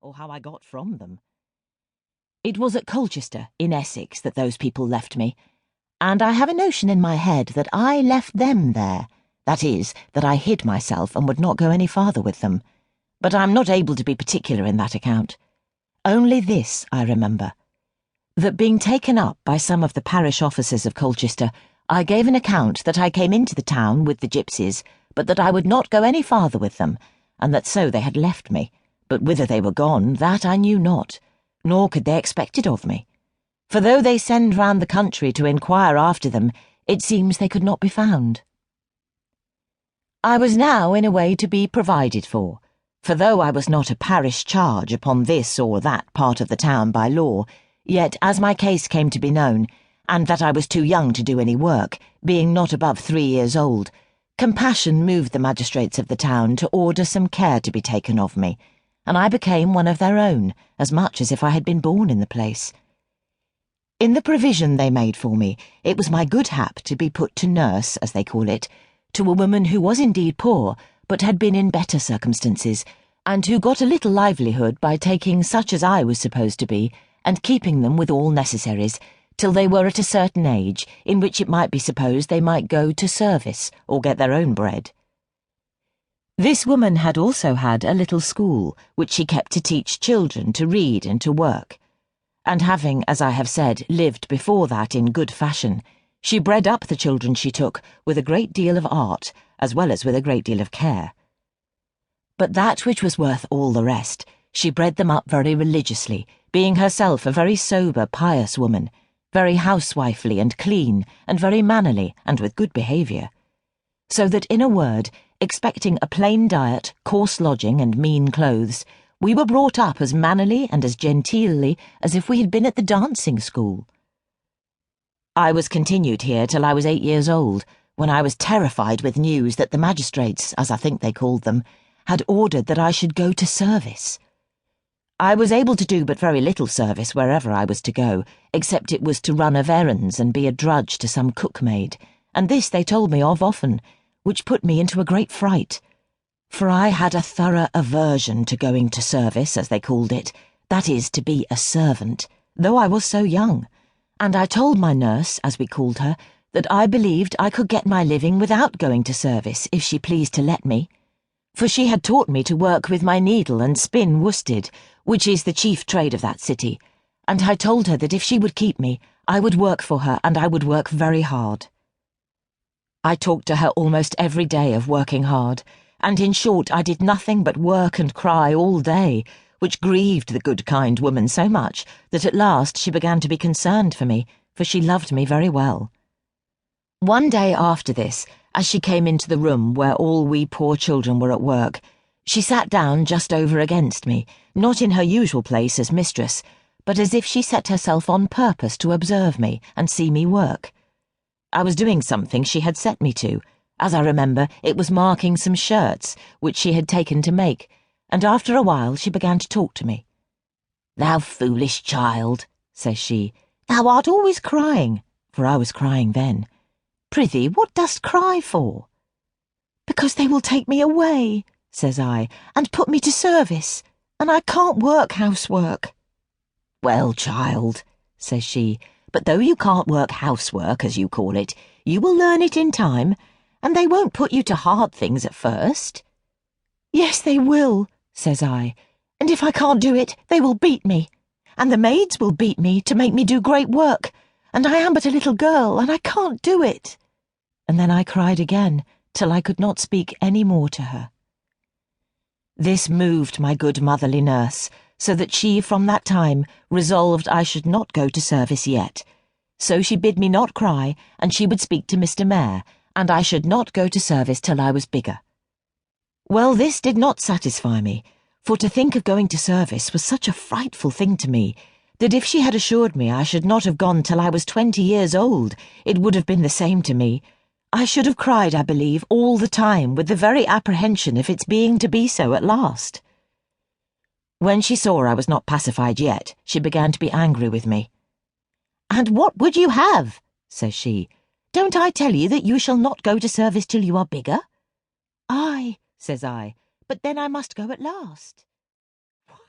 or how I got from them. It was at Colchester, in Essex, that those people left me, and I have a notion in my head that I left them there. That is, that I hid myself and would not go any farther with them. But I'm not able to be particular in that account. Only this I remember, that being taken up by some of the parish officers of Colchester, I gave an account that I came into the town with the gipsies, but that I would not go any farther with them, and that so they had left me, but whither they were gone, that I knew not, nor could they expect it of me. For though they send round the country to inquire after them, it seems they could not be found. I was now in a way to be provided for though I was not a parish charge upon this or that part of the town by law, yet as my case came to be known, and that I was too young to do any work, being not above 3 years old, compassion moved the magistrates of the town to order some care to be taken of me, and I became one of their own, as much as if I had been born in the place. In the provision they made for me, it was my good hap to be put to nurse, as they call it, to a woman who was indeed poor, but had been in better circumstances, and who got a little livelihood by taking such as I was supposed to be, and keeping them with all necessaries, till they were at a certain age, in which it might be supposed they might go to service, or get their own bread. This woman had also had a little school, which she kept to teach children to read and to work, and having, as I have said, lived before that in good fashion, she bred up the children she took with a great deal of art, as well as with a great deal of care. But that which was worth all the rest, she bred them up very religiously, being herself a very sober, pious woman, very housewifely and clean, and very mannerly, and with good behaviour. So that, in a word, expecting a plain diet, coarse lodging, and mean clothes, we were brought up as mannerly and as genteelly as if we had been at the dancing school. I was continued here till I was 8 years old, when I was terrified with news that the magistrates, as I think they called them, had ordered that I should go to service. I was able to do but very little service wherever I was to go, except it was to run of errands and be a drudge to some cookmaid, and this they told me of often, which put me into a great fright. For I had a thorough aversion to going to service, as they called it, that is, to be a servant, though I was so young, and I told my nurse, as we called her, that I believed I could get my living without going to service, if she pleased to let me, for she had taught me to work with my needle and spin worsted, which is the chief trade of that city, and I told her that if she would keep me, I would work for her, and I would work very hard. I talked to her almost every day of working hard, and in short I did nothing but work and cry all day, which grieved the good kind woman so much that at last she began to be concerned for me, for she loved me very well. One day after this, as she came into the room where all we poor children were at work, she sat down just over against me, not in her usual place as mistress, but as if she set herself on purpose to observe me and see me work. I was doing something she had set me to. As I remember, it was marking some shirts, which she had taken to make, and after a while she began to talk to me. "Thou foolish child," says she, "thou art always crying," for I was crying then. "Prithee, what dost cry for?" "Because they will take me away," says I, "and put me to service, and I can't work housework." "Well, child," says she, "but though you can't work housework, as you call it, you will learn it in time, and they won't put you to hard things at first." "Yes, they will," says I, "and if I can't do it, they will beat me, and the maids will beat me to make me do great work, and I am but a little girl, and I can't do it." And then I cried again, till I could not speak any more to her. This moved my good motherly nurse, so that she from that time resolved I should not go to service yet. So she bid me not cry, and she would speak to Mr. Mayor, and I should not go to service till I was bigger. Well, this did not satisfy me, for to think of going to service was such a frightful thing to me, that if she had assured me I should not have gone till I was 20 years old, it would have been the same to me. I should have cried, I believe, all the time with the very apprehension of its being to be so at last. When she saw I was not pacified yet, she began to be angry with me. "And what would you have?" says she. "Don't I tell you that you shall not go to service till you are bigger?" "Aye," says I, "but then I must go at last."